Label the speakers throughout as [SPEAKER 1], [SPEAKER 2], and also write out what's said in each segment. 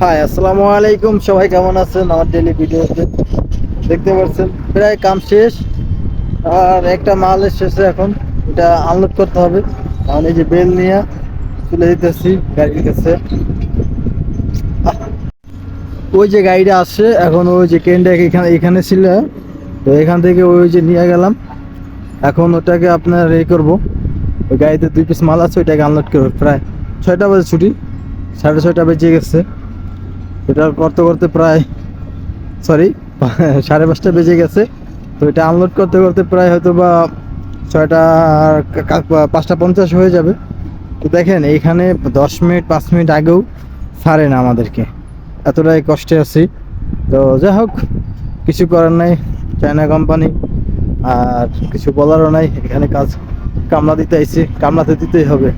[SPEAKER 1] High, আসসালামু আলাইকুম। সবাই কেমন আছেন? আমার ডেইলি ভিডিওতে দেখতে পাচ্ছেন প্রায় কাম শেষ। আর একটা মাল এসেছে, এখন এটা আনলোড করতে হবে। আমি এই যে বেল নিয়ে তুলে দিতেছি গাড়ির কাছে। ওই যে গাড়িটা আসছে, এখন ওই যে ক্রেনটা এখানে এখানে ছিল, তো এখান থেকে ওই যে নিয়ে গেলাম। এখন ওটাকে আপনার করবো। ওই গাড়িতে 2 পিস মাল আছে, ওইটাকে আনলোড করবো। প্রায় 6টা বাজে ছুটি, 6:30 বেজে গেছে। এটা করতে করতে প্রায় সরি 5:30 বেজে গেছে। তো এটা আনলোড করতে করতে প্রায় হয়তো বা 5:50 হয়ে যাবে। তো দেখেন এইখানে 10 মিনিট 5 মিনিট আগেও ছাড়ে না আমাদেরকে, এতটাই কষ্টে আছি। তো যাই হোক, কিছু করার নাই, চায়না কোম্পানি, আর কিছু বলারও নাই। এখানে কাজ কামলা দিতে আইছি, কামলাতে দিতেই হবে।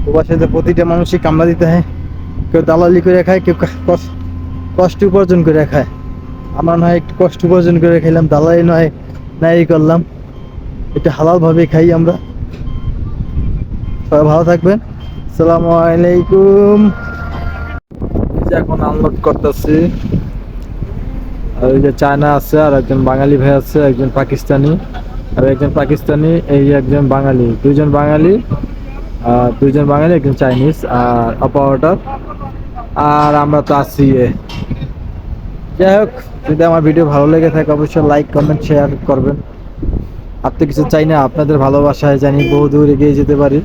[SPEAKER 1] প্রবাসীতে প্রতিটা মানুষই কামলা দিতে হয়। কেউ দালালি করে খায়, কেউ কষ্ট উপার্জন করে খায়। আমরা নয় একটু কষ্ট উপার্জন করে খেলাম, দালাই নয় নাই করলাম, এটা হালাল ভাবে খাই আমরা। সবাই ভালো থাকবেন। আসসালামু আলাইকুম। এখন আনলোড করতেছি। আর ওই যে চায়না আছে, আর একজন বাঙালি ভাই আছে, একজন পাকিস্তানি আর একজন পাকিস্তানি, এই একজন বাঙালি, দুইজন বাঙালি, আর দুইজন বাঙালি, একজন চাইনিজ আর অপারেটর। আর আমরা তো আছি। যাই হোক, যদি আমার ভিডিও ভালো লেগে থাকে অবশ্যই লাইক কমেন্ট শেয়ার করবেন। আর তো কিছু চাই না, আপনাদের ভালোবাসায় জানি বহু দূর এগিয়ে যেতে পারি।